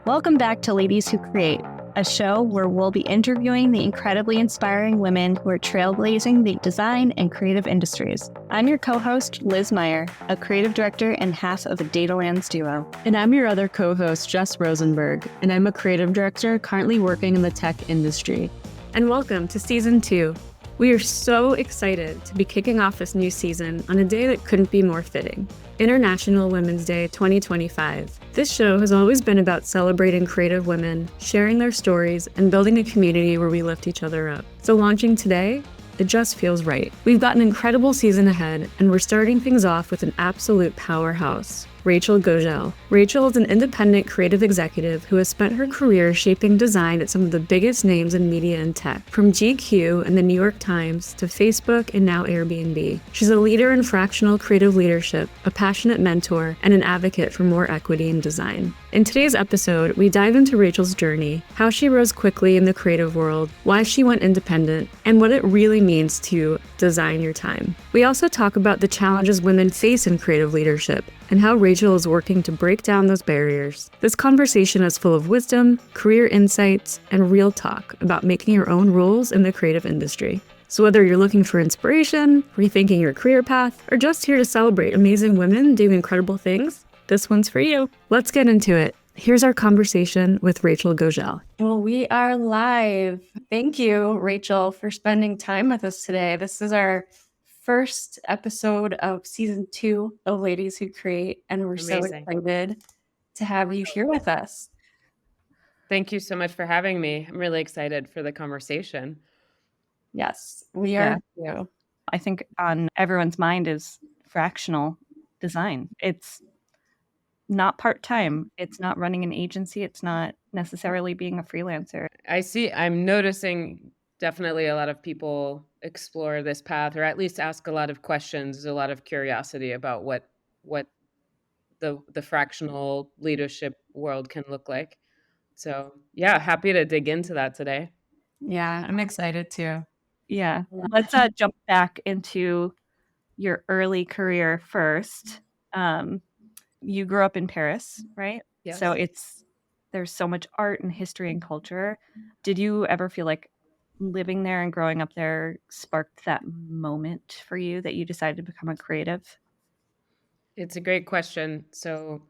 Welcome back to Ladies Who Create, a show where we'll be interviewing the incredibly inspiring women who are trailblazing the design and creative industries. I'm your co-host, Liz Meyer, a creative director and half of a Datalands duo. And I'm your other co-host, Jess Rosenberg, and I'm a creative director currently working in the tech industry. And welcome to Season 2. We are so excited to be kicking off this new season on a day that couldn't be more fitting, International Women's Day 2025. This show has always been about celebrating creative women, sharing their stories, and building a community where we lift each other up. So launching today, it just feels right. We've got an incredible season ahead, and we're starting things off with an absolute powerhouse, Rachel Gogel. Rachel is an independent creative executive who has spent her career shaping design at some of the biggest names in media and tech, from GQ and the New York Times to Facebook and now Airbnb. She's a leader in fractional creative leadership, a passionate mentor, and an advocate for more equity in design. In today's episode, we dive into Rachel's journey, how she rose quickly in the creative world, why she went independent, and what it really means to design your time. We also talk about the challenges women face in creative leadership and how Rachel is working to break down those barriers. This conversation is full of wisdom, career insights, and real talk about making your own rules in the creative industry. So whether you're looking for inspiration, rethinking your career path, or just here to celebrate amazing women doing incredible things, this one's for you. Let's get into it. Here's our conversation with Rachel Gogel. Well, we are live. Thank you, Rachel, for spending time with us today. This is our first episode of Season 2 of Ladies Who Create, and we're so excited to have you here with us. Thank you so much for having me. I'm really excited for the conversation. Yes, we are too. I think on everyone's mind is fractional design. It's not part-time. It's not running an agency. It's not necessarily being a freelancer. I'm noticing definitely a lot of people explore this path, or at least ask a lot of questions. There's a lot of curiosity about what the fractional leadership world can look like. So yeah, happy to dig into that today. Yeah, I'm excited too. Yeah. Let's jump back into your early career first. You grew up in Paris, right? Yes. So there's so much art and history and culture. Did you ever feel like living there and growing up there sparked that moment for you that you decided to become a creative? It's a great question. So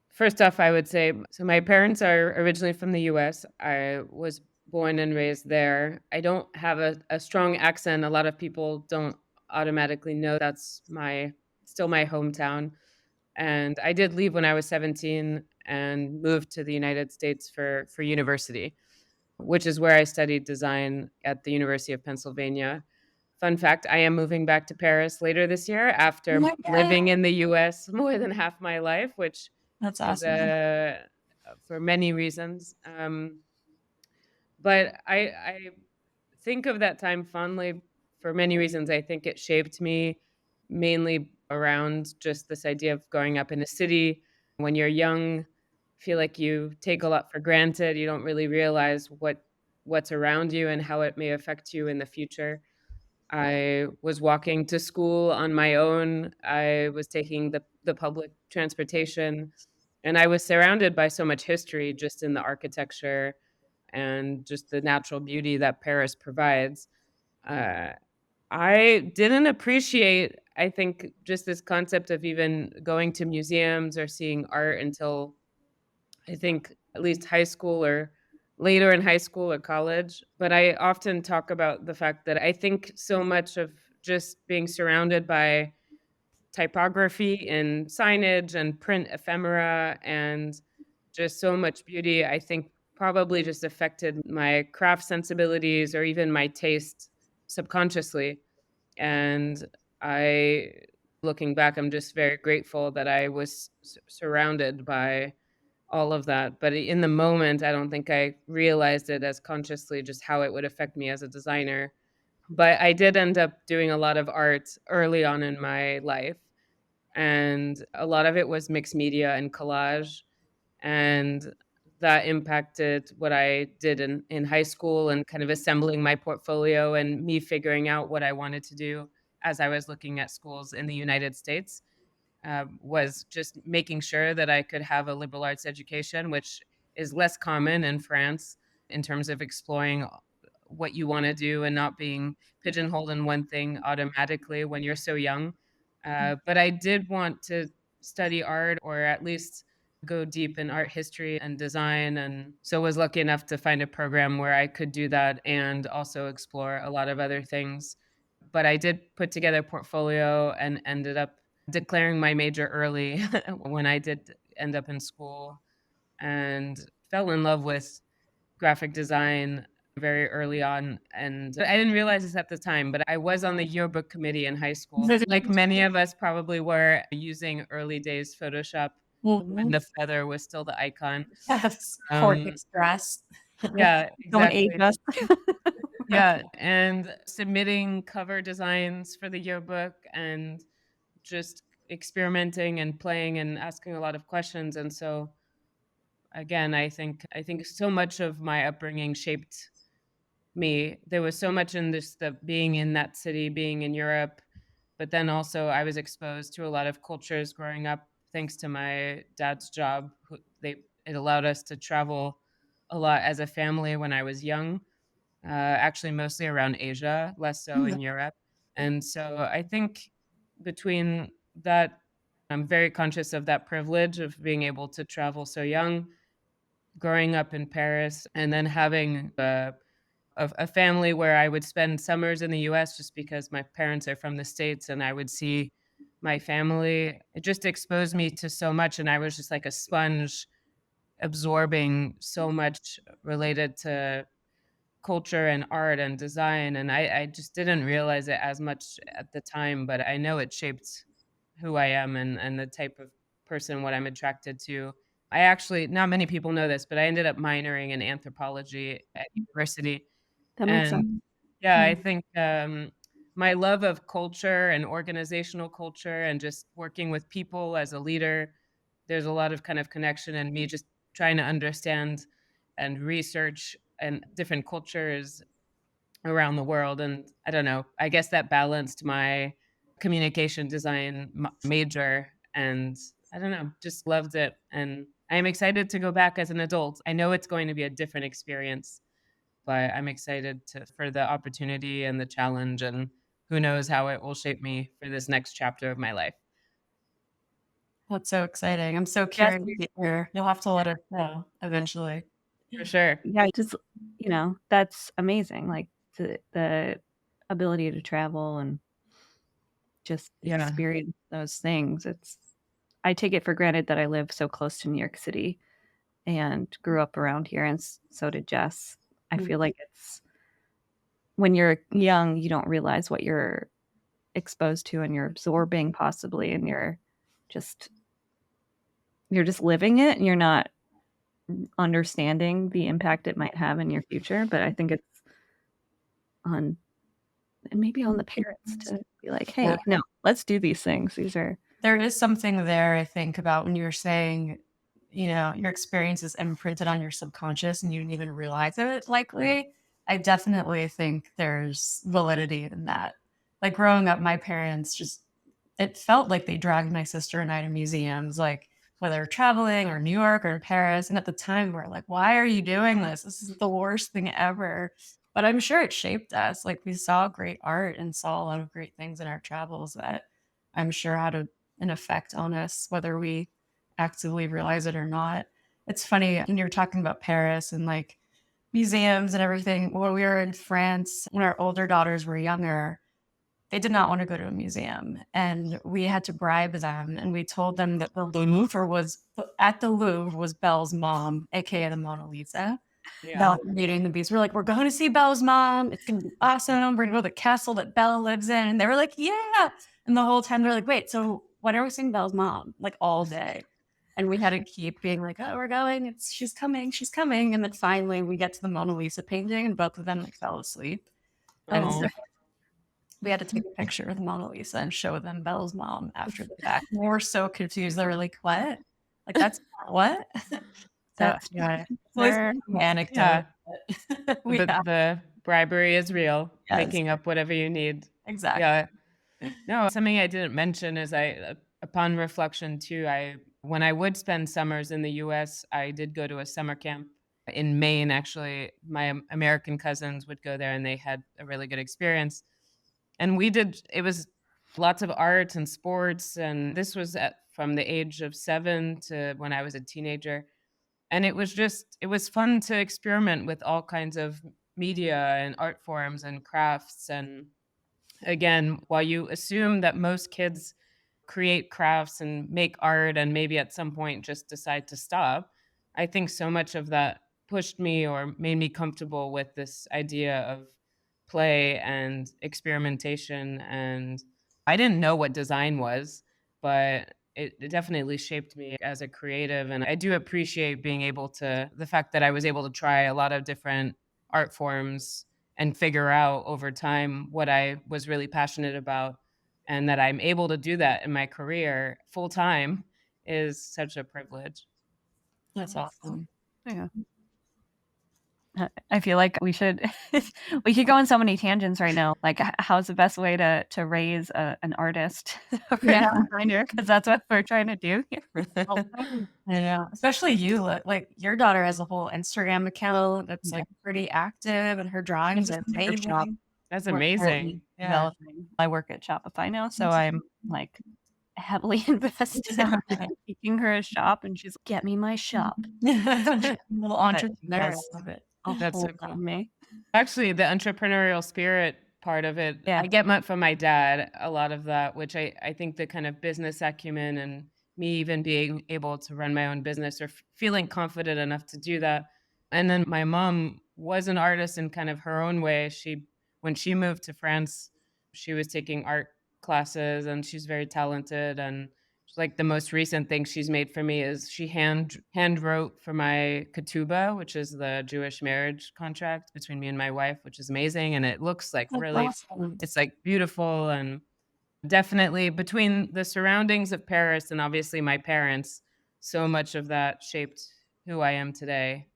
first off, I would say, so my parents are originally from the US. I was born and raised there. I don't have a strong accent. A lot of people don't automatically know that's still my hometown. And I did leave when I was 17 and moved to the United States for university, which is where I studied design at the University of Pennsylvania. Fun fact, I am moving back to Paris later this year after living in the US more than half my life, which that's awesome. is for many reasons. But I think of that time fondly for many reasons. I think it shaped me mainly around just this idea of growing up in a city. When you're young, feel like you take a lot for granted. You don't really realize what's around you and how it may affect you in the future. I was walking to school on my own. I was taking the public transportation, and I was surrounded by so much history just in the architecture and just the natural beauty that Paris provides. I didn't appreciate, I think, just this concept of even going to museums or seeing art until I think at least high school or later in high school or college. But I often talk about the fact that I think so much of just being surrounded by typography and signage and print ephemera and just so much beauty, I think probably just affected my craft sensibilities or even my taste subconsciously. And looking back, I'm just very grateful that I was surrounded by all of that. But in the moment, I don't think I realized it as consciously, just how it would affect me as a designer. But I did end up doing a lot of art early on in my life. And a lot of it was mixed media and collage. And that impacted what I did in high school and kind of assembling my portfolio and me figuring out what I wanted to do as I was looking at schools in the United States. Was just making sure that I could have a liberal arts education, which is less common in France in terms of exploring what you want to do and not being pigeonholed in one thing automatically when you're so young. But I did want to study art, or at least go deep in art history and design, and so was lucky enough to find a program where I could do that and also explore a lot of other things. But I did put together a portfolio and ended up declaring my major early when I did end up in school, and fell in love with graphic design very early on. And I didn't realize this at the time, but I was on the yearbook committee in high school. Like many of us probably were, using early days Photoshop when Mhm. the feather was still the icon. Yes, Um, cortex dress. yeah, Don't age exactly. us. Yeah, and submitting cover designs for the yearbook and just experimenting and playing and asking a lot of questions. And so again, I think so much of my upbringing shaped me. There was so much in this, the being in that city, being in Europe, but then also I was exposed to a lot of cultures growing up thanks to my dad's job. It allowed us to travel a lot as a family when I was young, actually mostly around Asia, less so in Europe. And so I think between that, I'm very conscious of that privilege of being able to travel so young, growing up in Paris, and then having a family where I would spend summers in the US just because my parents are from the States and I would see my family. It just exposed me to so much, and I was just like a sponge absorbing so much related to culture and art and design, and I just didn't realize it as much at the time, but I know it shaped who I am and the type of person, what I'm attracted to. I actually, not many people know this, but I ended up minoring in anthropology at university, That makes sense. and yeah, I think, my love of culture and organizational culture and just working with people as a leader, there's a lot of kind of connection in me just trying to understand and research and different cultures around the world. And I don't know, I guess that balanced my communication design major. And I don't know, just loved it. And I am excited to go back as an adult. I know it's going to be a different experience, but I'm excited for the opportunity and the challenge. And who knows how it will shape me for this next chapter of my life. That's so exciting. I'm so Yes, curious to hear. You'll have to let us know eventually. For sure. yeah, just, that's amazing, like, the ability to travel and just Yeah. experience those things. I take it for granted that I live so close to New York City and grew up around here, and so did Jess. I feel like it's when you're young, you don't realize what you're exposed to and you're absorbing possibly, and just you're just living it, and you're not understanding the impact it might have in your future. But I think it's on and maybe on the parents to be like, Yeah. "Hey, no, let's do these things. These are." There is something there, I think, about when you were saying, your experience is imprinted on your subconscious and you didn't even realize it, likely. I definitely think there's validity in that. Like growing up, my parents just, it felt like they dragged my sister and I to museums, like whether traveling or New York or Paris. And at the time, we're like, why are you doing this? This is the worst thing ever. But I'm sure it shaped us. Like we saw great art and saw a lot of great things in our travels that I'm sure had an effect on us, whether we actively realize it or not. It's funny when you were talking about Paris and like museums and everything. When we were in France, when our older daughters were younger, they did not want to go to a museum. And we had to bribe them. And we told them that the Louvre was Belle's mom, AKA the Mona Lisa. Yeah. Belle Beauty and the Beast. We're like, we're going to see Belle's mom. It's going to be awesome. We're going to go to the castle that Belle lives in. And they were like, yeah. And the whole time they're like, wait, so when are we seeing Belle's mom? Like all day. And we had to keep being like, oh, we're going. She's coming. She's coming. And then finally we get to the Mona Lisa painting and both of them like fell asleep. And so Oh, we had to take a picture of the Mona Lisa and show them Belle's mom after the fact. And they were so confused. They were like, what? Like, that's what? So, That's yeah, fair. it's an anecdote. yeah. But we have, The bribery is real, yes, making up whatever you need. exactly. Yeah. No, something I didn't mention is upon reflection too, I When I would spend summers in the US, I did go to a summer camp in Maine, actually. My American cousins would go there and they had a really good experience. And it was lots of art and sports. And this was from the age of 7 to when I was a teenager. And it was fun to experiment with all kinds of media and art forms and crafts. And again, while you assume that most kids create crafts and make art and maybe at some point just decide to stop, I think so much of that pushed me or made me comfortable with this idea of play and experimentation. And I didn't know what design was, but it definitely shaped me as a creative. And I do appreciate the fact that I was able to try a lot of different art forms and figure out over time what I was really passionate about, and that I'm able to do that in my career full time is such a privilege. That's awesome. Yeah. I feel like we could go on so many tangents right now. Like, how's the best way to raise an artist or a designer? Because that's what we're trying to do here. I know, especially you. Like your daughter has a whole Instagram account that's like pretty active, and her drawings are amazing. That's amazing. Yeah. I work at Shopify now, so I'm like heavily invested in taking her a shop, and she's like, "Get me my shop." Little entrepreneur. I love it. That's so cool. Me. Actually, the entrepreneurial spirit part of it, I get from my dad, a lot of that, which I think the kind of business acumen and me even being able to run my own business or feeling confident enough to do that. And then my mom was an artist in kind of her own way. When she moved to France, she was taking art classes and she's very talented. And like the most recent thing she's made for me is she hand wrote for my ketubah, which is the Jewish marriage contract between me and my wife, which is amazing. And it looks like really awesome. It's like beautiful. And definitely between the surroundings of Paris and obviously my parents, so much of that shaped who I am today.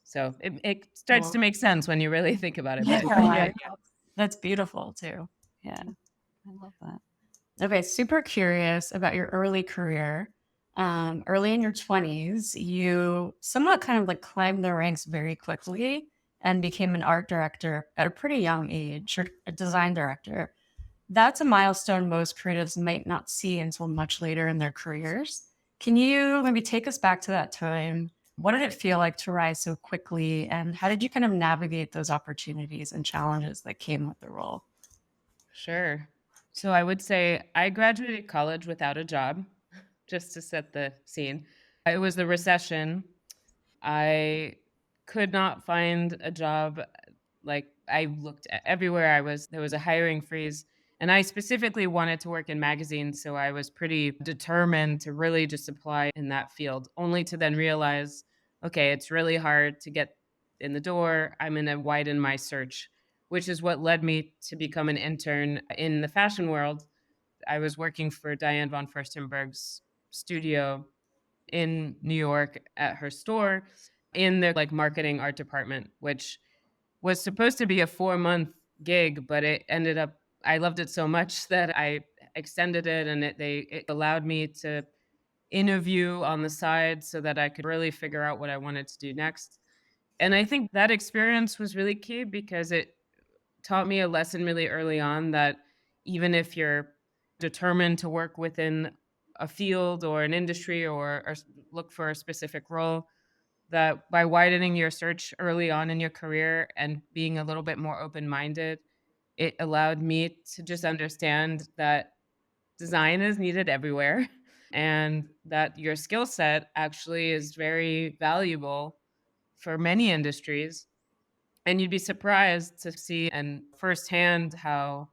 So it starts to make sense when you really think about it. Yeah. That's beautiful too. Yeah, I love that. Okay, super curious about your early career. Early in your 20s, you somewhat kind of like climbed the ranks very quickly and became an art director at a pretty young age, or a design director. That's a milestone most creatives might not see until much later in their careers. Can you maybe take us back to that time? What did it feel like to rise so quickly? And how did you kind of navigate those opportunities and challenges that came with the role? Sure. So I would say I graduated college without a job, just to set the scene. It was the recession. I could not find a job. Like I looked everywhere there was a hiring freeze. And I specifically wanted to work in magazines. So I was pretty determined to really just apply in that field, only to then realize, okay, it's really hard to get in the door. I'm going to widen my search, which is what led me to become an intern in the fashion world. I was working for Diane von Furstenberg's studio in New York at her store in their like marketing art department, which was supposed to be a 4-month gig, but I loved it so much that I extended it, and it allowed me to interview on the side so that I could really figure out what I wanted to do next. And I think that experience was really key because it taught me a lesson really early on that even if you're determined to work within a field or an industry or look for a specific role, that by widening your search early on in your career and being a little bit more open-minded, it allowed me to just understand that design is needed everywhere and that your skill set actually is very valuable for many industries. And you'd be surprised to see and firsthand how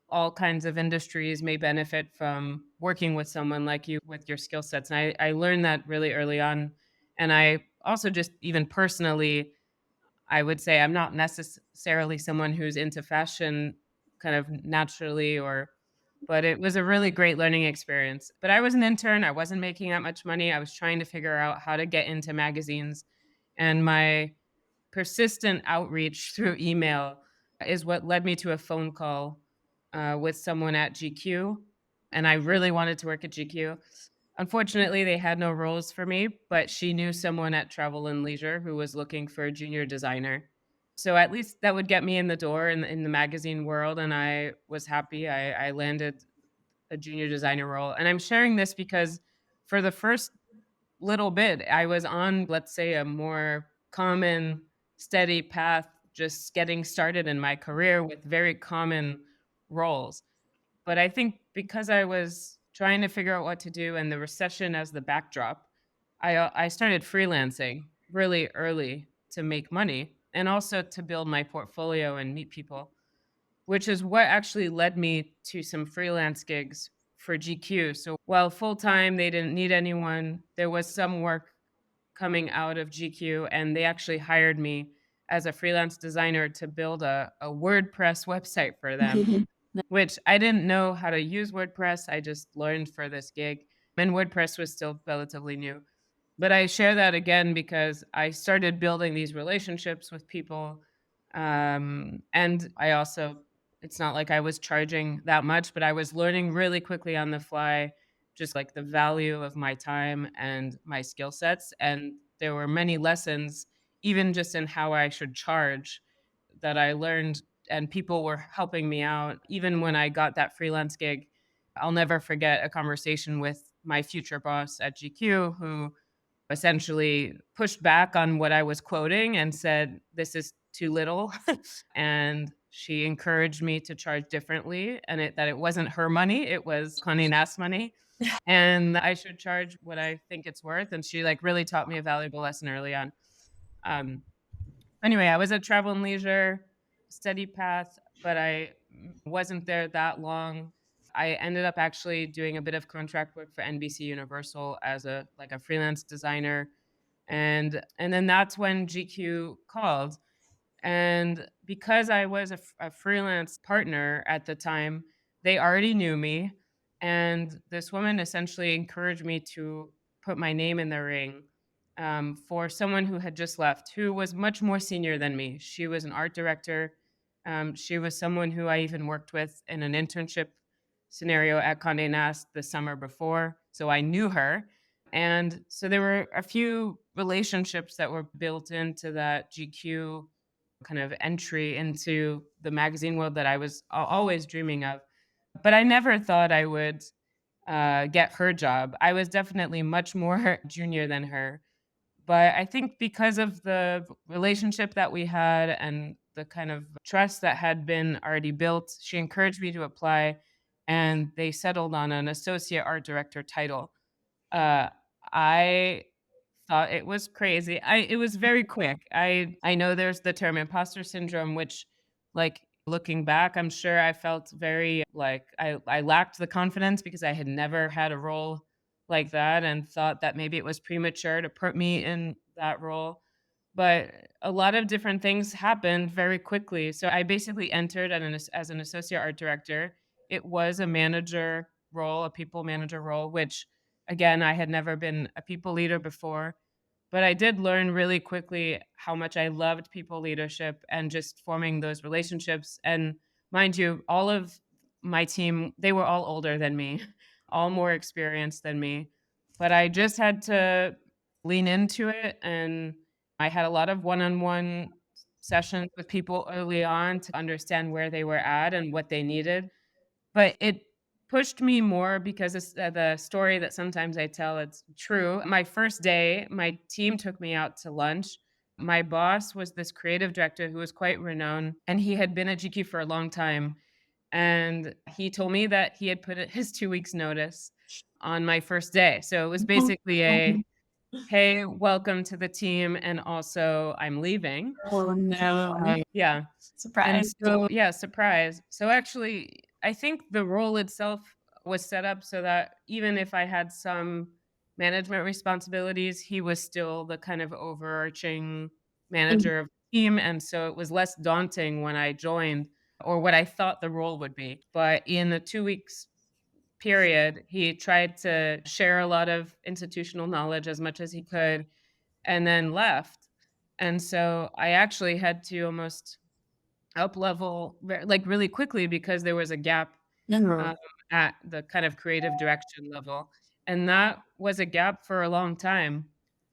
all kinds of industries may benefit from working with someone like you with your skill sets. And I learned that really early on. And I also just even personally, I would say I'm not necessarily someone who's into fashion kind of naturally but it was a really great learning experience. But I was an intern. I wasn't making that much money. I was trying to figure out how to get into magazines. And my persistent outreach through email is what led me to a phone call with someone at GQ. And I really wanted to work at GQ. Unfortunately, they had no roles for me, but she knew someone at Travel and Leisure who was looking for a junior designer. So at least that would get me in the door in the magazine world, and I was happy. I landed a junior designer role. And I'm sharing this because for the first little bit, I was on, let's say, a more common, steady path, just getting started in my career with very common roles. But I think because I was trying to figure out what to do and the recession as the backdrop, I started freelancing really early to make money and also to build my portfolio and meet people, which is what actually led me to some freelance gigs for GQ. So while full time they didn't need anyone, there was some work coming out of GQ, and they actually hired me as a freelance designer to build a WordPress website for them, which I didn't know how to use WordPress. I just learned for this gig, and WordPress was still relatively new. But I share that again because I started building these relationships with people. And I also, it's not like I was charging that much, but I was learning really quickly on the fly, just like the value of my time and my skill sets. And there were many lessons, even just in how I should charge, that I learned, and people were helping me out. Even when I got that freelance gig, I'll never forget a conversation with my future boss at GQ who essentially pushed back on what I was quoting and said, "This is too little." And she encouraged me to charge differently, and that it wasn't her money, it was Condé Nast money, and I should charge what I think it's worth. And she like really taught me a valuable lesson early on. Um, Anyway, I was at Travel and Leisure, steady path, but I wasn't there that long. I ended up actually doing a bit of contract work for NBC Universal as a freelance designer, and then that's when GQ called. And because I was a freelance partner at the time, they already knew me. And this woman essentially encouraged me to put my name in the ring, for someone who had just left, who was much more senior than me. She was an art director. She was someone who I even worked with in an internship scenario at Condé Nast the summer before. So I knew her. And so there were a few relationships that were built into that GQ kind of entry into the magazine world that I was always dreaming of. But I never thought I would get her job. I was definitely much more junior than her. But I think because of the relationship that we had and the kind of trust that had been already built, she encouraged me to apply, and they settled on an associate art director title. Uh, I thought it was crazy. It was very quick. I know there's the term imposter syndrome, which, like, looking back, I'm sure I felt very, like, I lacked the confidence because I had never had a role like that and thought that maybe it was premature to put me in that role. But a lot of different things happened very quickly. So I basically entered as an associate art director. It was a manager role, a people manager role, which, again, I had never been a people leader before. But I did learn really quickly how much I loved people leadership and just forming those relationships. And mind you, all of my team, they were all older than me, all more experienced than me. But I just had to lean into it. And I had a lot of one on one sessions with people early on to understand where they were at and what they needed. But it pushed me more because it's the story that sometimes I tell, it's true. My first day, my team took me out to lunch. My boss was this creative director who was quite renowned, and he had been at GQ for a long time. And he told me that he had put his 2 weeks notice on my first day. So it was basically a, "Hey, welcome to the team, and also I'm leaving." Oh, no. Yeah. And Surprise. so yeah, surprise. So actually, I think the role itself was set up so that even if I had some management responsibilities, he was still the kind of overarching Mm. manager of the team, and so it was less daunting when I joined, or what I thought the role would be. But in the 2 weeks period, he tried to share a lot of institutional knowledge as much as he could and then left. And so I actually had to almost up level like really quickly because there was a gap, No. um, at the kind of creative direction level. And that was a gap for a long time,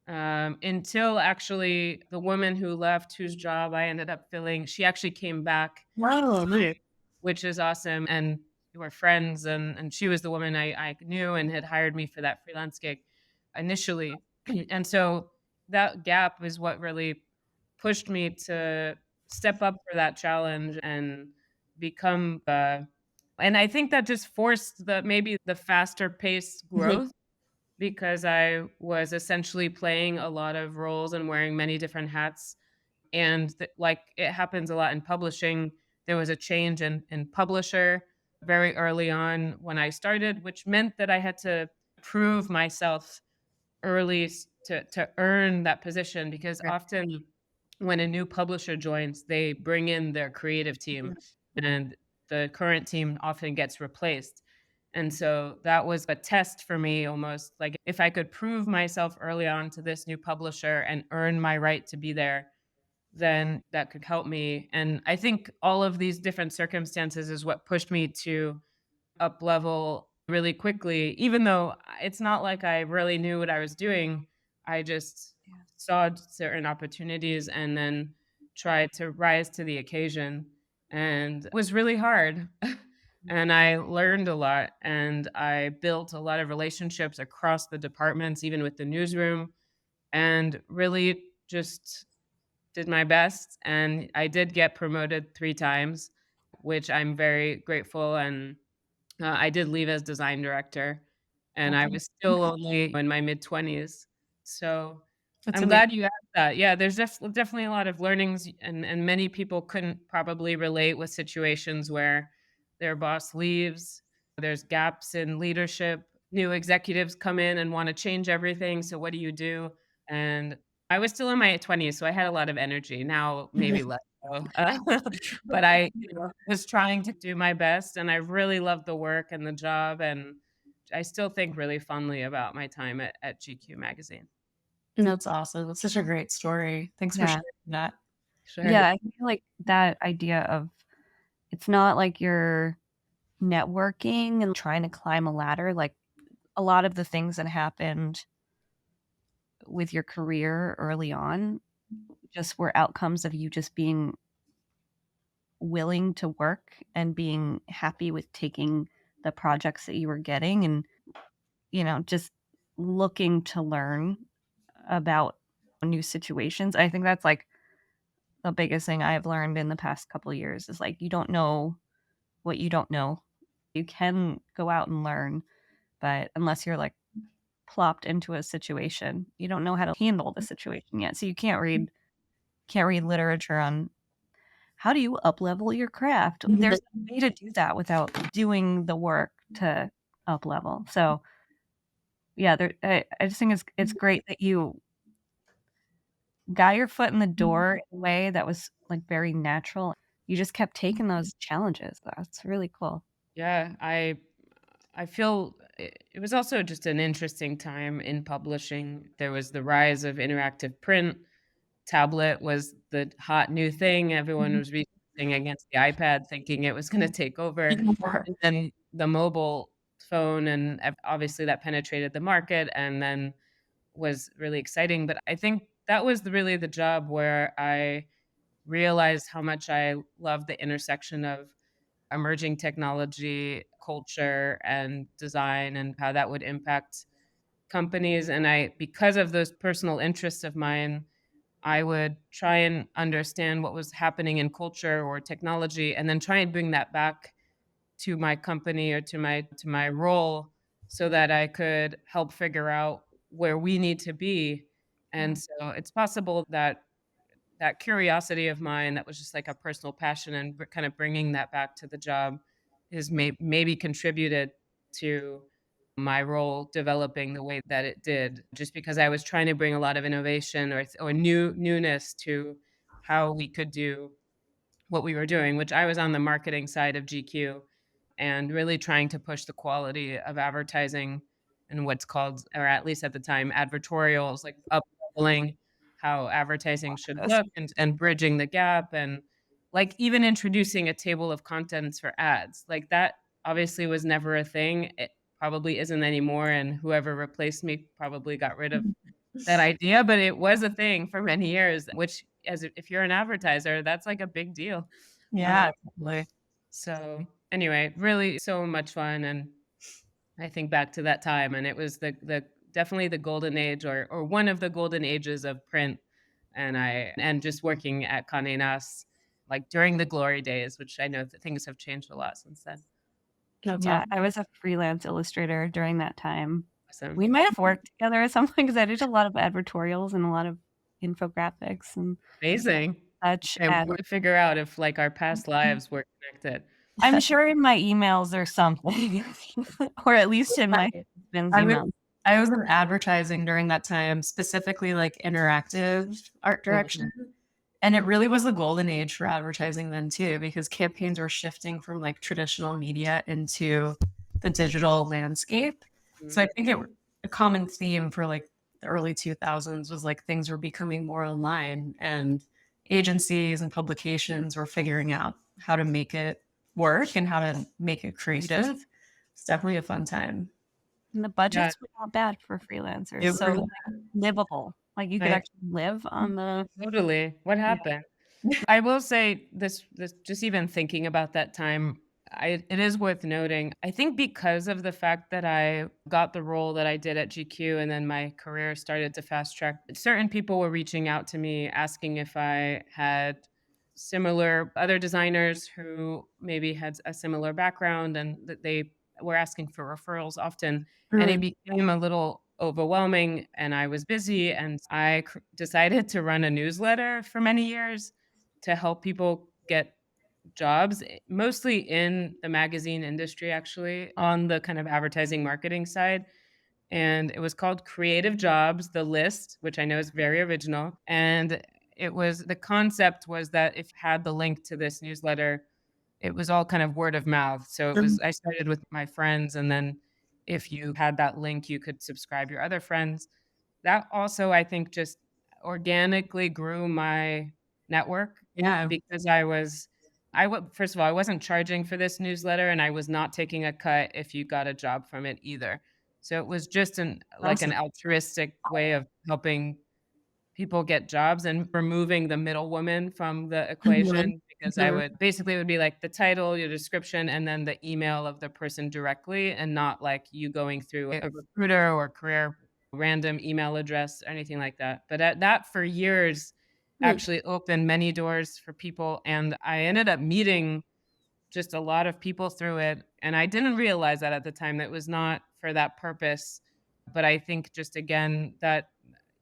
until actually the woman who left, whose job I ended up filling, she actually came back, Wow, nice. which is awesome, and we were friends, and she was the woman I knew and had hired me for that freelance gig initially. And so that gap is what really pushed me to step up for that challenge and become, and I think that just forced maybe the faster paced Mhm. growth because I was essentially playing a lot of roles and wearing many different hats. And like it happens a lot in publishing, there was a change in publisher very early on when I started, which meant that I had to prove myself early to earn that position because Right. often when a new publisher joins, they bring in their creative team and the current team often gets replaced. And so that was a test for me almost like if I could prove myself early on to this new publisher and earn my right to be there, then that could help me. And I think all of these different circumstances is what pushed me to up level really quickly, even though it's not like I really knew what I was doing. I just Yeah. saw certain opportunities and then tried to rise to the occasion. And it was really hard. And I learned a lot and I built a lot of relationships across the departments, even with the newsroom, and really just did my best. And I did get promoted 3 times, which I'm very grateful. And I did leave as design director, and That's I was still only in my mid-20s. So, that's I'm amazing. glad you asked that. Yeah, there's definitely a lot of learnings, and many people couldn't probably relate with situations where their boss leaves, there's gaps in leadership, new executives come in and wanna change everything, so what do you do? And I was still in my 20s, so I had a lot of energy. Now, maybe less so, but I was trying to do my best, and I really loved the work and the job, and I still think really fondly about my time at GQ magazine. That's awesome. That's such a great story. Thanks for Yeah. sharing that. Sure. Yeah, I feel like that idea of it's not like you're networking and trying to climb a ladder, like, a lot of the things that happened with your career early on just were outcomes of you just being willing to work and being happy with taking the projects that you were getting and, just looking to learn about new situations. I think that's, like, the biggest thing I've learned in the past couple years is, like, you don't know what you don't know. You can go out and learn, but unless you're, like, plopped into a situation, you don't know how to handle the situation yet. So you can't read literature on how do you up-level your craft. There's no way to do that without doing the work to up-level. So, yeah, I just think it's great that you got your foot in the door in a way that was, like, very natural. You just kept taking those challenges. That's really cool. Yeah, I feel it was also just an interesting time in publishing. There was the rise of interactive print. Tablet was the hot new thing. Everyone was racing against the iPad thinking it was gonna take over. And then the mobile phone and obviously that penetrated the market and then was really exciting, but I think that was really the job where I realized how much I love the intersection of emerging technology, culture, and design, and how that would impact companies. And because of those personal interests of mine, I would try and understand what was happening in culture or technology, and then try and bring that back to my company or to my role so that I could help figure out where we need to be. And so it's possible that that curiosity of mine that was just like a personal passion and kind of bringing that back to the job is maybe contributed to my role developing the way that it did just because I was trying to bring a lot of innovation or newness to how we could do what we were doing, which I was on the marketing side of GQ and really trying to push the quality of advertising and what's called, or at least at the time, advertorials, like up-leveling how advertising should That's look and bridging the gap and like even introducing a table of contents for ads. Like that obviously was never a thing. probably isn't anymore, and whoever replaced me probably got rid of that idea, but it was a thing for many years, which if you're an advertiser, that's like a big deal. Yeah, Um, totally. so anyway, really so much fun, and I think back to that time, and it was the definitely the golden age, or one of the golden ages of print, and just working at Condé Nast, like during the glory days, which I know that things have changed a lot since then. That's Yeah, awesome. I was a freelance illustrator during that time. Awesome. We might have worked together or something because I did a lot of advertorials and a lot of infographics and Amazing. such, I and wanna figure out if, like, our past lives were connected. I'm sure in my emails or something, or at least in my husband's I was email. I was in advertising during that time, specifically like interactive art direction. And it really was the golden age for advertising then too, because campaigns were shifting from like traditional media into the digital landscape. So I Mhm. think a common theme for like the early 2000s was like things were becoming more online, and agencies and publications were figuring out how to make it work and how to make it creative. It's definitely a fun time. And the Yeah, budgets were not bad for freelancers, It so it was, really, like, livable. Like, you could right. actually live on the totally. What Yeah. happened? I will say this just even thinking about that time, it is worth noting. I think because of the fact that I got the role that I did at GQ and then my career started to fast track, certain people were reaching out to me asking if I had similar other designers who maybe had a similar background, and that they were asking for referrals often. And it Mm. became a little overwhelming, and I was busy, and I decided to run a newsletter for many years to help people get jobs, mostly in the magazine industry, actually, on the kind of advertising marketing side. And it was called Creative Jobs, the list, which I know is very original. And the concept was that if you had the link to this newsletter, it was all kind of word of mouth. So I started with my friends, and then if you had that link, you could subscribe your other friends. That also, I think, just organically grew my network, Yeah. because first of all, I wasn't charging for this newsletter, and I was not taking a cut if you got a job from it either. So it was just an Awesome. altruistic way of helping people get jobs and removing the middlewoman from the Mhm. equation, because Mhm. it would be like the title, your description, and then the email of the person directly, and not like you going through a recruiter or career random email address or anything like that. But that for years Hmm. actually opened many doors for people, and I ended up meeting just a lot of people through it, and I didn't realize that at the time. That was not for that purpose, but I think just again that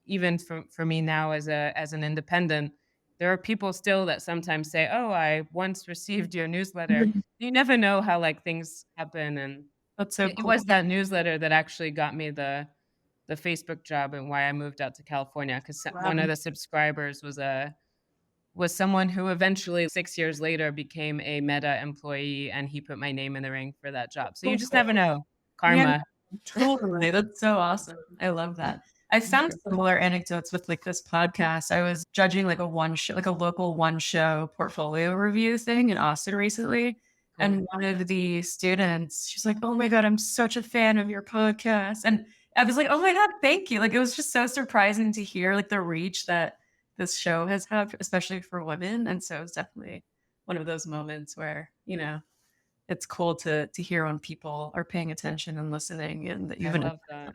even for me now as an independent, there are people still that sometimes say, "Oh, I once received your newsletter." Mhm. You never know how, like, things happen, and That's so it cool. was that newsletter that actually got me the Facebook job and why I moved out to California, 'cause one of Wow. the subscribers was someone who eventually 6 years later became a Meta employee, and he put my name in the ring for that job. So you just never know. Yeah, Karma. totally. That's so awesome. I love that. I found similar anecdotes with like this podcast. I was judging like a one show, like a local one show portfolio review thing in Austin recently. Cool. And one of the students, she's like, "Oh my God, I'm such a fan of your podcast." And I was like, "Oh my God, thank you." Like it was just so surprising to hear like the reach that this show has had, especially for women. And so it's definitely one of those moments where, it's cool to hear when people are paying attention and listening and that I you've love that.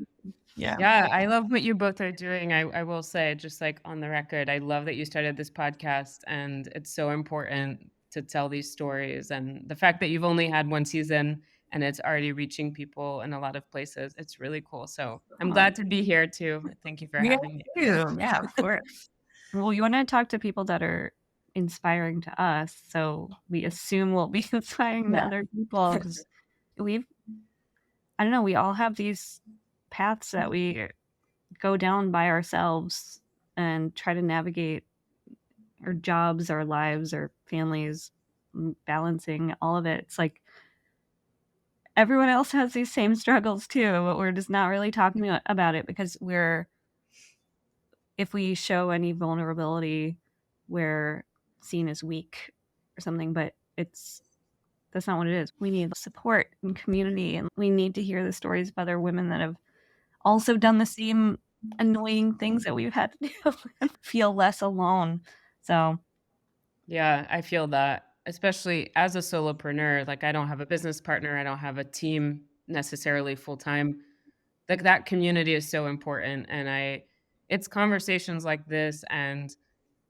yeah. Yeah, I love what you both are doing. I will say, just like on the record, I love that you started this podcast, and it's so important to tell these stories. And the fact that you've only had one season and it's already reaching people in a lot of places, it's really cool. So I'm glad to be here too. Thank you for Yeah, having me. too. Yeah, of course. well, you wanna talk to people that are inspiring to us, so we assume we'll be inspiring to Yeah. other people because we've I don't know, we all have these paths that we go down by ourselves and try to navigate our jobs, our lives, our families, balancing all of it. It's like everyone else has these same struggles too, but we're just not really talking about it because if we show any vulnerability, we're seen as weak or something, but it's That's not what it is. We need support and community, and we need to hear the stories of other women that have also done the same annoying things that we've had to do and feel less alone. So Yeah, I feel that, especially as a solopreneur. Like, I don't have a business partner, I don't have a team necessarily full time. Like, that community is so important. And it's conversations like this and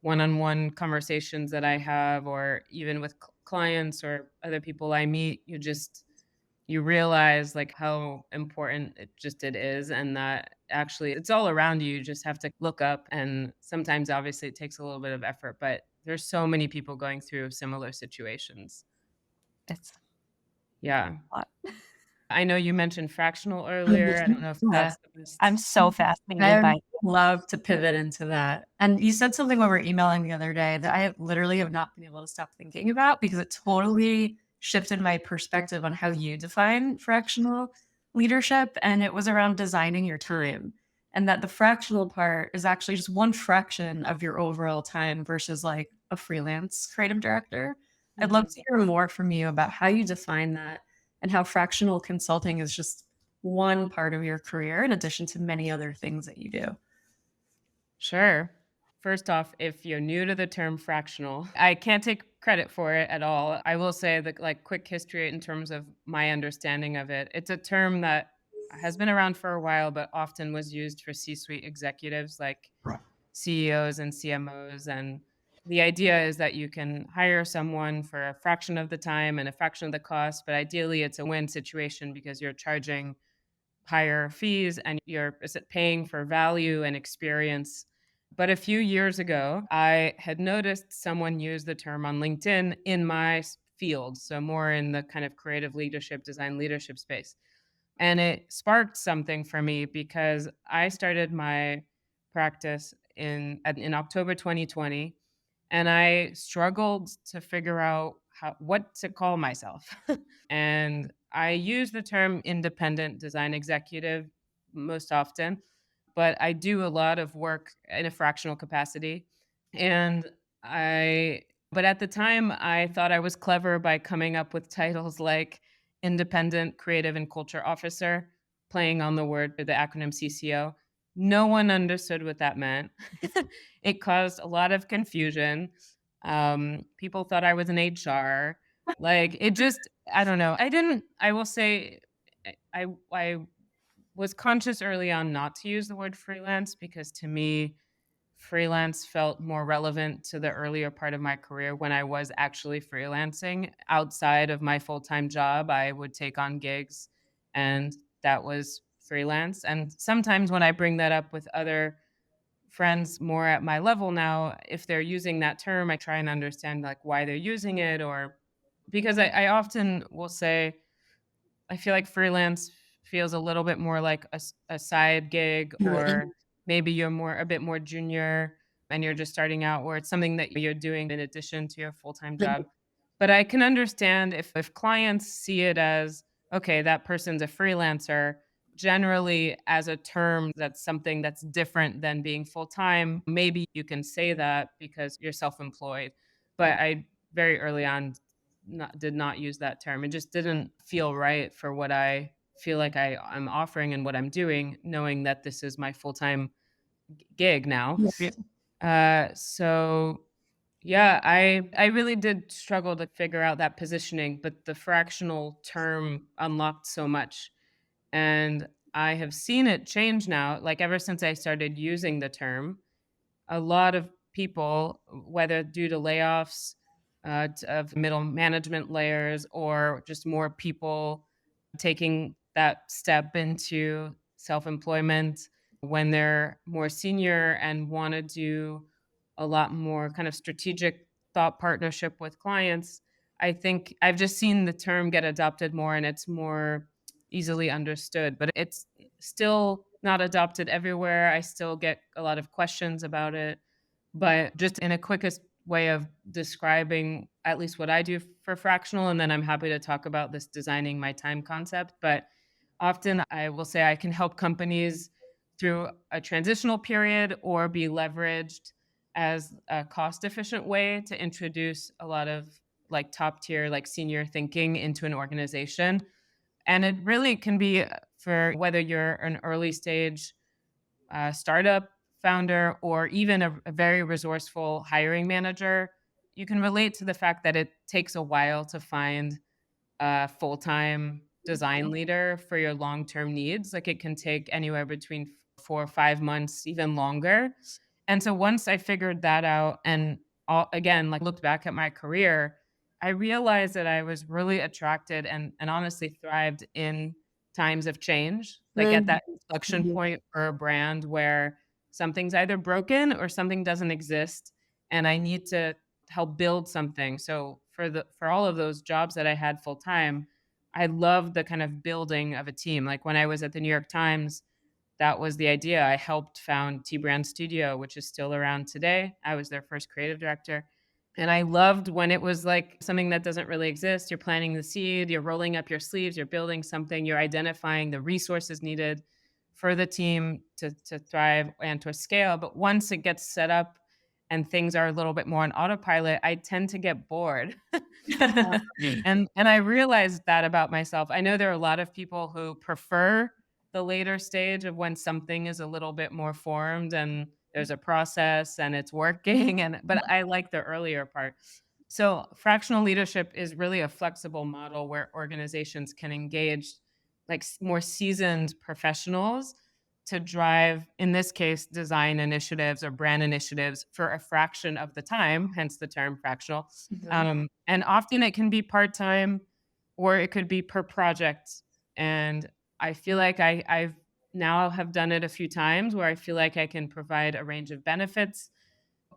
one on one conversations that I have, or even with clients or other people I meet, you realize like how important it is, and that actually it's all around you. You just have to look up, and sometimes obviously it takes a little bit of effort, but there's so many people going through similar situations. it's Yeah. a lot. I know you mentioned fractional earlier. I don't know if Yeah. that's the best. I'm so fascinated I by would love to pivot into that. And you said something when we were emailing the other day that literally have not been able to stop thinking about because it totally shifted my perspective on how you define fractional leadership. And it was around designing your time. And that the fractional part is actually just one fraction of your overall time versus like a freelance creative director. I'd love Mhm. to hear more from you about how you define that and how fractional consulting is just one part of your career in addition to many other things that you do. Sure. First off, if you're new to the term fractional, I can't take credit for it at all. I will say that, like, quick history in terms of my understanding of it. It's a term that has been around for a while, but often was used for C-suite executives like CEOs and CMOs. And the idea is that you can hire someone for a fraction of the time and a fraction of the cost, but ideally it's a win situation because you're charging higher fees and you're paying for value and experience. But a few years ago, I had noticed someone use the term on LinkedIn in my field, so more in the kind of creative leadership, design leadership space. And it sparked something for me because I started my practice in October 2020, and I struggled to figure out what to call myself. And I use the term independent design executive most often, but I do a lot of work in a fractional capacity. And I but at the time I thought I was clever by coming up with titles like independent creative and culture officer, playing on the acronym CCO. No one understood what that meant. It caused a lot of confusion. People thought I was an HR. Like, it just, I don't know. I will say, I was conscious early on not to use the word freelance because to me, freelance felt more relevant to the earlier part of my career when I was actually freelancing. Outside of my full-time job, I would take on gigs, and that was freelance. And sometimes when I bring that up with other friends more at my level now, if they're using that term, I try and understand like why they're using it, or because I often will say I feel like freelance feels a little bit more like a side gig, Mhm. or maybe you're a bit more junior and you're just starting out, or it's something that you're doing in addition to your full-time job. But I can understand if clients see it as, okay, that person's a freelancer, generally as a term that's something that's different than being full-time. Maybe you can say that because you're self-employed. But I very early on did not use that term. It just didn't feel right for what I feel like I'm offering and what I'm doing, knowing that this is my full-time gig now. Yeah. So yeah, I really did struggle to figure out that positioning, but the fractional term unlocked so much. And I have seen it change now, like ever since I started using the term. A lot of people, whether due to layoffs of middle management layers or just more people taking that step into self employment when they're more senior and want to do a lot more kind of strategic thought partnership with clients. I think I've just seen the term get adopted more and it's more easily understood, but it's still not adopted everywhere. I still get a lot of questions about it, but just in a quickest way of describing at least what I do for fractional, and then I'm happy to talk about this designing my time concept. But often I will say I can help companies through a transitional period or be leveraged as a cost efficient way to introduce a lot of like top tier, like senior thinking into an organization. And it really can be for whether you're an early stage startup founder or even a very resourceful hiring manager. You can relate to the fact that it takes a while to find a full-time design leader for your long-term needs. Like it can take anywhere between 4 or 5 months, even longer. And so once I figured that out and again, like looked back at my career, I realized that I was really attracted and honestly thrived in times of change, like at that inflection Mhm. point for a brand where something's either broken or something doesn't exist and I need to help build something. So for all of those jobs that I had full time, I loved the kind of building of a team. Like when I was at the New York Times, that was the idea. I helped found T Brand Studio, which is still around today. I was their first creative director. And I loved when it was like something that doesn't really exist. You're planting the seed, you're rolling up your sleeves, you're building something, you're identifying the resources needed for the team to thrive and to scale. But once it gets set up and things are a little bit more on autopilot, I tend to get bored. And I realized that about myself. I know there are a lot of people who prefer the later stage of when something is a little bit more formed and there's a process and it's working but I like the earlier part. So fractional leadership is really a flexible model where organizations can engage like more seasoned professionals to drive, in this case, design initiatives or brand initiatives for a fraction of the time, hence the term fractional. Mhm. And often it can be part-time or it could be per project. And I feel like I've now have done it a few times where I feel like I can provide a range of benefits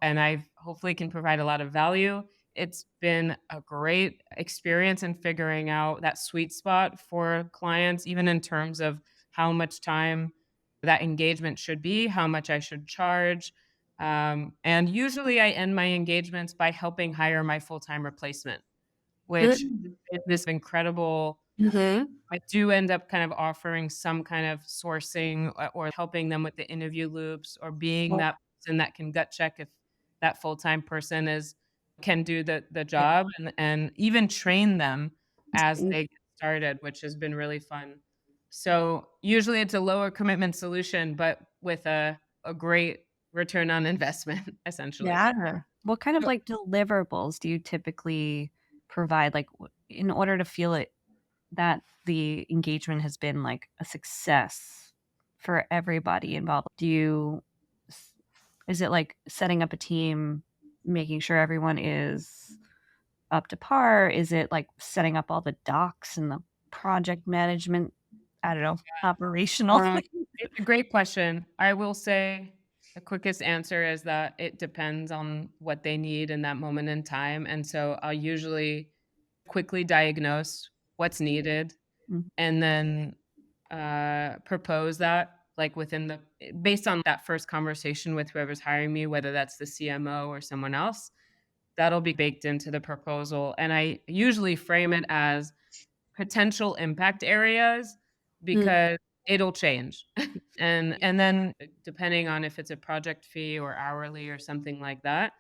and I hopefully can provide a lot of value. It's been a great experience in figuring out that sweet spot for clients, even in terms of how much time that engagement should be, how much I should charge. And usually I end my engagements by helping hire my full time replacement, which Mm. is this incredible. Mhm. I do end up kind of offering some kind of sourcing or helping them with the interview loops or being Well, that person that can gut check if that full-time person is can do the yeah. job and even train them as Mm. they get started, which has been really fun. So, usually it's a lower commitment solution, but with a great return on investment, essentially. Yeah. What kind of like deliverables do you typically provide, like in order to feel it that the engagement has been like a success for everybody involved? Do you s- is it like setting up a team, making sure everyone is up to par? Is it like setting up all the docs and the project management? I don't know, operational. Um, it's a great question. I will say the quickest answer is that it depends on what they need in that moment in time. And so I'll usually quickly diagnose what's needed Mm, and then propose that like within the based on that first conversation with whoever's hiring me, whether that's the CMO or someone else, that'll be baked into the proposal. And I usually frame it as potential impact areas Mm. because it'll change. And then depending on if it's a project fee or hourly or something like that,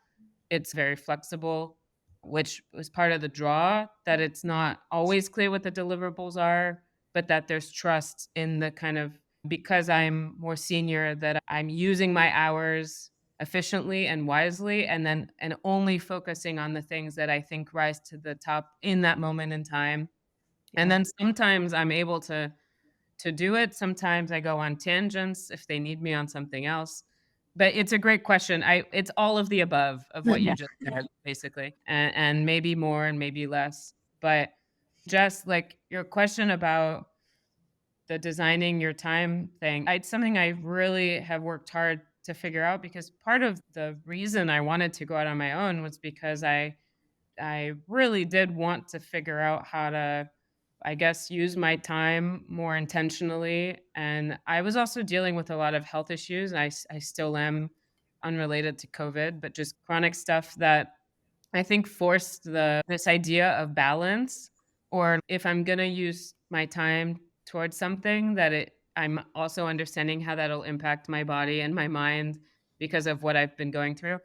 it's very flexible, which was part of the draw that it's not always clear what the deliverables are, but that there's trust in the kind of because I'm more senior that I'm using my hours efficiently and wisely and only focusing on the things that I think rise to the top in that moment in time. And Yeah. then sometimes I'm able to do it. Sometimes I go on tangents if they need me on something else. But it's a great question. It's all of the above of what you Yeah. just said, basically, and maybe more and maybe less. But just like your question about the designing your time thing, it's something I really have worked hard to figure out because part of the reason I wanted to go out on my own was because I really did want to figure out how to, I guess, use my time more intentionally. And I was also dealing with a lot of health issues. And I still am unrelated to COVID, but just chronic stuff that I think forced this idea of balance. Or if I'm going to use my time towards something, I'm also understanding how that'll impact my body and my mind because of what I've been going through.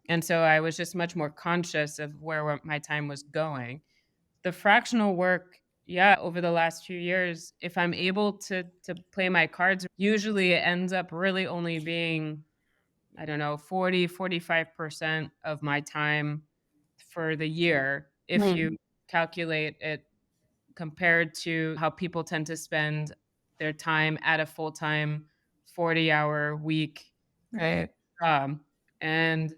And so I was just much more conscious of where my time was going. The fractional work, yeah, over the last few years, if I'm able to play my cards, usually it ends up really only being, I don't know, 45% of my time for the year if Mm. you calculate it compared to how people tend to spend their time at a full-time 40-hour week Right. job. And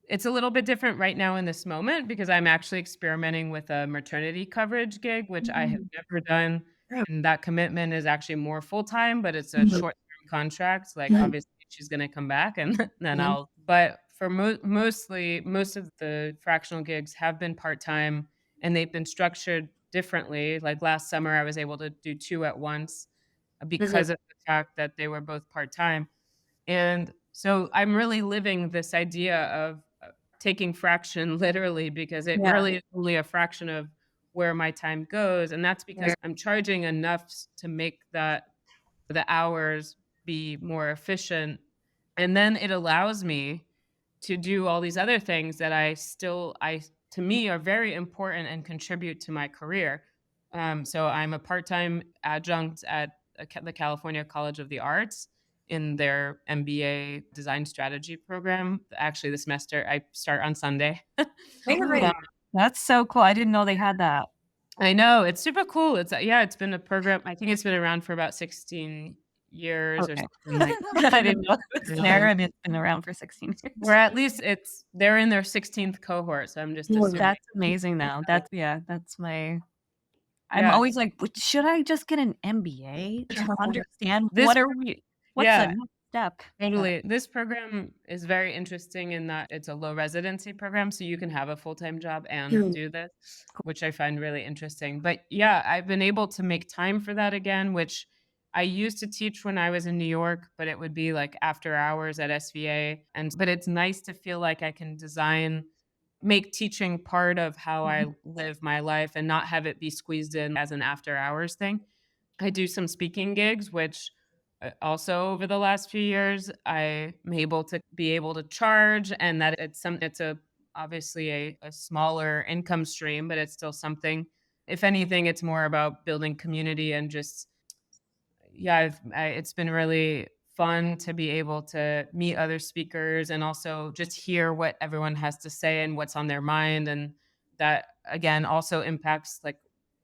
it's a little bit different right now in this moment because I'm actually experimenting with a maternity coverage gig, which I have Mm. never done, Yeah. and that commitment is actually more full-time, but it's a Mhm. short-term contract, like, Mhm. obviously, she's gonna come back, and then Mhm. but for mostly most of the fractional gigs have been part-time, and they've been structured differently. Like, last summer, I was able to do 2 at once, Mhm. because of the fact that they were both part-time. And so I'm really living this idea of taking fraction literally because it Yeah. really is only a fraction of where my time goes. And that's because Right. I'm charging enough to make the hours be more efficient. And then it allows me to do all these other things that I to me are very important and contribute to my career. So I'm a part-time adjunct at the California College of the Arts in their MBA design strategy program. Actually, this semester I start on Sunday. Right. But That's so cool. I didn't know they had that. I know it's super cool. Yeah, it's been a program. I think it's been around for about 16 years or Okay. something like. I didn't know it was There, long. and it's been around for 16 Or years. at least they're in their 16th cohort, so I'm just Mm. assuming. That's amazing though. That's my I'm Yeah. always like, "But should I just get an MBA to understand This what's the yeah. next step?" Totally. This program is very interesting in that it's a low residency program, so you can have a full-time job and Mm. do this, which I find really interesting. But yeah, I've been able to make time for that again, which I used to teach when I was in New York, but it would be like after hours at SVA. But it's nice to feel like I can make teaching part of how I live my life and not have it be squeezed in as an after hours thing. I do some speaking gigs, which also over the last few years, I'm able to charge, and that it's a obviously a smaller income stream, but it's still something. If anything, it's more about building community and just yeah, it's been really fun to be able to meet other speakers and also just hear what everyone has to say and what's on their mind. And that, again, also impacts like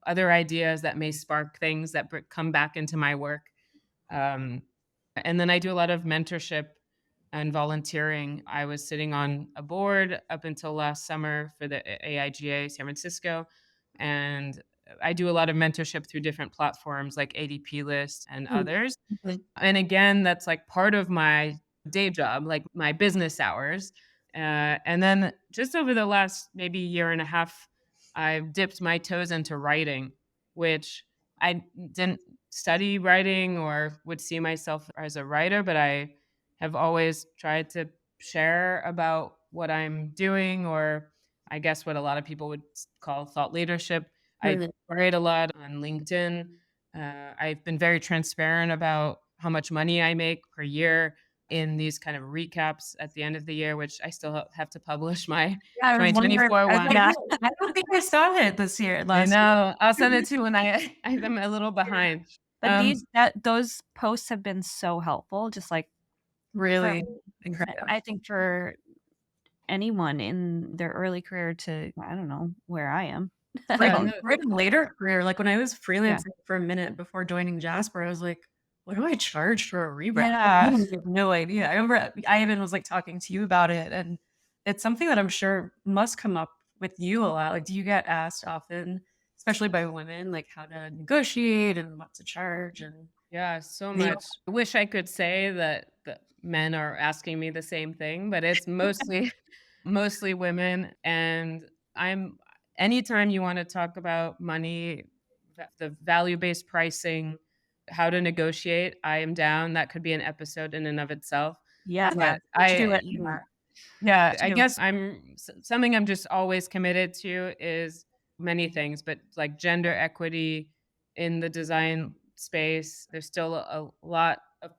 other ideas that may spark things that come back into my work. Um, and then I do a lot of mentorship and volunteering. I was sitting on a board up until last summer for the AIGA San Francisco, and I do a lot of mentorship through different platforms like ADP List and Mm. others. Mhm. And again, that's like part of my day job, like my business hours. And then just over the last maybe year and a half, I've dipped my toes into writing, which I didn't study writing or would see myself as a writer, but I have always tried to share about what I'm doing, or I guess what a lot of people would call thought leadership. I Mhm. write a lot on LinkedIn. I've been very transparent about how much money I make per year in these kind of recaps at the end of the year, which I still have to publish my Yeah, I was wondering, 2024 I was one. like, "Whoa, I don't think I saw it this year I last year." know. I'll send it to you when I'm a little behind. But those posts have been so helpful, just like for Really incredible. I think for anyone in their early career to, I don't know, where I am. For Yeah, no, for even later career, like, when I was Yeah. freelancing for a minute before joining Jasper, I was like, "What do I charge for a rebrand?" I Yeah. have no idea. I remember I even was, like, talking to you about it, and it's something that I'm sure must come up with you a lot. Like, do you get asked often, especially by women, like, how to negotiate and what to charge and yeah, so the much. I wish I could say that the men are asking me the same thing, but it's mostly mostly women. And I'm anytime you want to talk about money, the value-based pricing, how to negotiate, I am down. That could be an episode in and of itself. Yeah. Yeah, Let's do I it. Yeah, I Too. guess something I'm just always committed to is many things, but like gender equity in the design space. There's still a lot of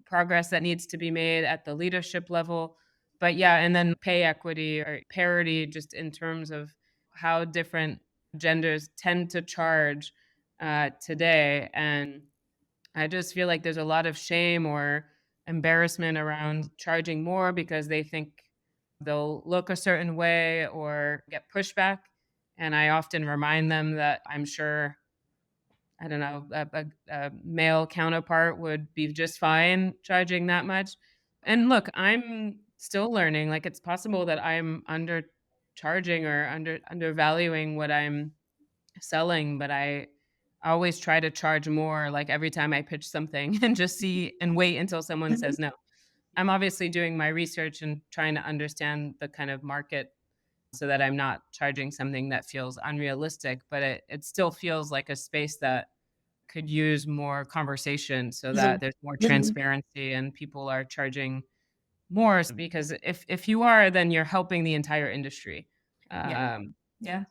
progress that needs to be made at the leadership level, But yeah, and then pay equity or parity just in terms of how different genders tend to charge today. And I just feel like there's a lot of shame or embarrassment around charging more because they think they'll look a certain way or get pushback. And I often remind them that I'm sure, I don't know, a male counterpart would be just fine charging that much. And look, I'm still learning. Like it's possible that I'm undercharging or undervaluing what I'm selling, but I always try to charge more, like, every time I pitch something and just see and wait until someone says no. I'm obviously doing my research and trying to understand the kind of market so that I'm not charging something that feels unrealistic, but it still feels like a space that could use more conversation so that there's more transparency and people are charging more because if you are, then you're helping the entire industry. Yeah. Um Yeah.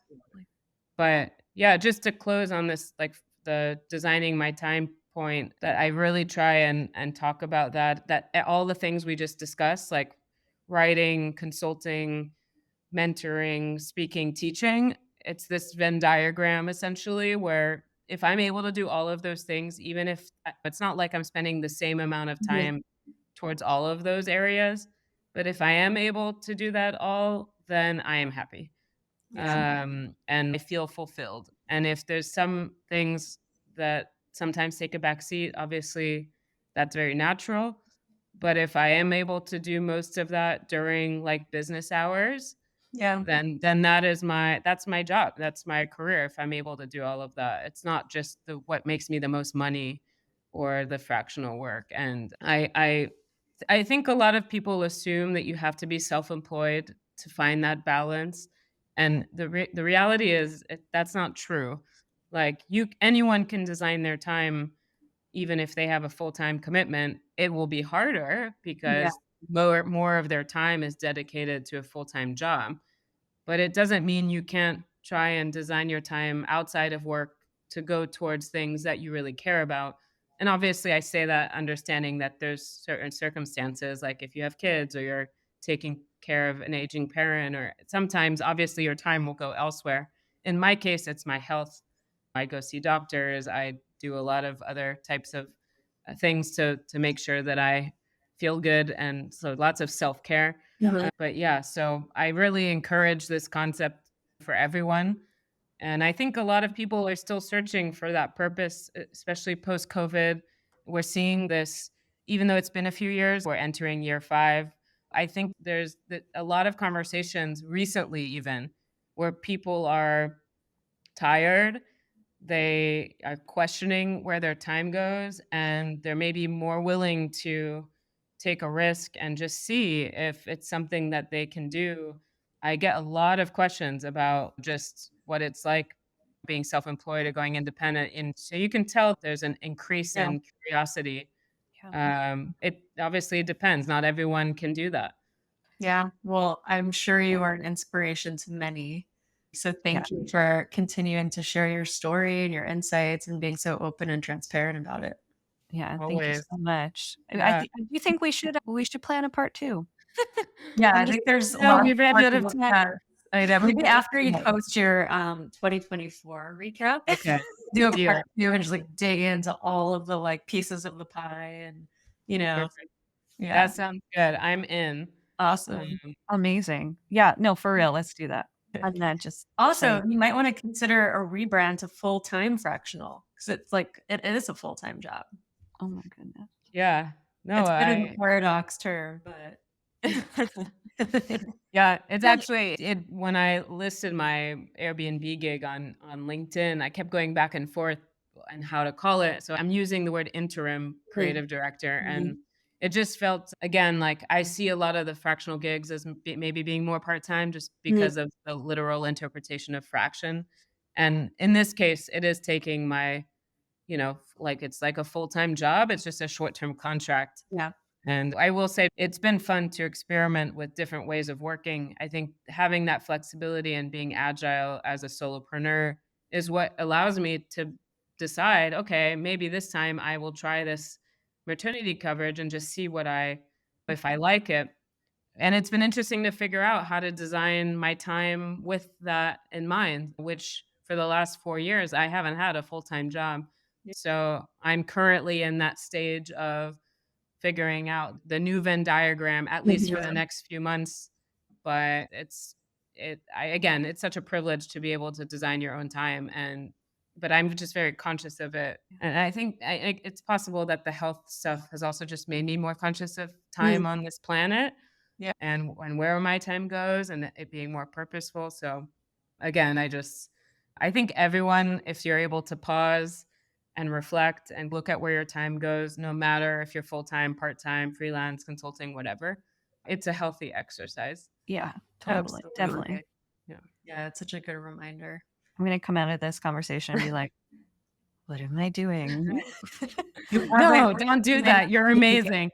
But yeah, just to close on this, like the designing my time point, that I really try and talk about that all the things we just discussed, like writing, consulting, mentoring, speaking, teaching, it's this Venn diagram essentially where if I'm able to do all of those things, even if it's not like I'm spending the same amount of Mhm. time towards all of those areas, but if I am able to do that all, then I am happy. Yeah. And I feel fulfilled. And if there's some things that sometimes take a back seat, obviously that's very natural. But if I am able to do most of that during like business hours, Yeah. then that's my job. That's my career if I'm able to do all of that. It's not just the what makes me the most money or the fractional work. And I think a lot of people assume that you have to be self-employed to find that balance, and the reality is that's not true. Like anyone can design their time even if they have a full-time commitment. It will be harder Yeah. because more of their time is dedicated to a full-time job. But it doesn't mean you can't try and design your time outside of work to go towards things that you really care about. And obviously, I say that understanding that there's certain circumstances, like if you have kids or you're taking care of an aging parent, or sometimes obviously your time will go elsewhere. In my case, it's my health. I go see doctors. I do a lot of other types of things to make sure that I feel good, and so lots of self care. Mhm. But yeah, so I really encourage this concept for everyone. And I think a lot of people are still searching for that purpose, especially post COVID. We're seeing this, even though it's been a few years, we're entering year 5. I think there's a lot of conversations recently, even where people are tired, they are questioning where their time goes, and they're maybe more willing to take a risk and just see if it's something that they can do. I get a lot of questions about just what it's like being self-employed or going independent, and so you can tell there's an increase Yeah. in curiosity. Yeah. It obviously depends. Not everyone can do that. Yeah. Well, I'm sure you are an inspiration to many. So Yeah. thank you for continuing to share your story and your insights and being so open and transparent about it. Yeah. Thank you Always. so much. Yeah. I do think we should plan a part 2. Yeah, I I'm just think there's a No, lot we ran more out to of look time. at. I know. Maybe after you post your 2024 recap, Okay. do a Deal. part 2 and just like dig into all of the like pieces of the pie and Perfect. yeah, That sounds good. I'm in. awesome. Um, amazing. Yeah, no, for real. Let's do that. I'm not just Also, excited. you might want to consider a rebrand to full-time fractional because it's like it is a full-time job. Oh my goodness. yeah. No, It's a bit of a I paradox term, but yeah, it's Yeah. actually it when I listed my Airbnb gig on LinkedIn, I kept going back and forth on how to call it. So I'm using the word interim Mm, creative director, and mhm. it just felt again like I see a lot of the fractional gigs as maybe being more part-time just Mhm. because of the literal interpretation of fraction. And in this case, it is taking my, like it's like a full-time job. It's just a short-term contract. Yeah. And I will say it's been fun to experiment with different ways of working. I think having that flexibility and being agile as a solopreneur is what allows me to decide, okay, maybe this time I will try this maternity coverage and just see if I like it. And it's been interesting to figure out how to design my time with that in mind, which for the last 4 years, I haven't had a full-time job. So I'm currently in that stage of figuring out the new Venn diagram, at least for the next few months. But again, it's such a privilege to be able to design your own time, but I'm just very conscious of it. And I think it's possible that the health stuff has also just made me more conscious of time on this planet. Yeah. And where my time goes and it being more purposeful. So again, I think everyone, if you're able to pause and reflect and look at where your time goes, no matter if you're full-time, part-time, freelance, consulting, whatever, it's a healthy exercise. Yeah, totally. Absolutely. Definitely. Yeah, it's such a good reminder. I'm going to come out of this conversation and be like, what am I doing? No, don't do that. You're amazing.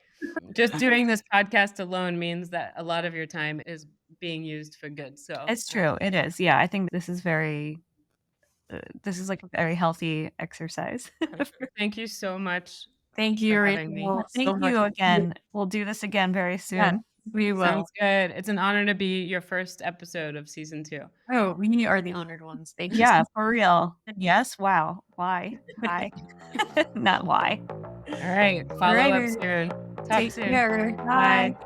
Just doing this podcast alone means that a lot of your time is being used for good. So It's true. It is. Yeah, I think this is like a very healthy exercise. Thank you so much. Thank you, for having Rachel. me. Thank you again. We'll do this again very soon. Yeah, we will. Sounds good. It's an honor to be your first episode of season 2. Oh, we are the honored ones. Thank you. Yeah, for real. Yes. Wow. Why? Why? Not why. All right. Follow up soon. Talk Take soon. care. Bye.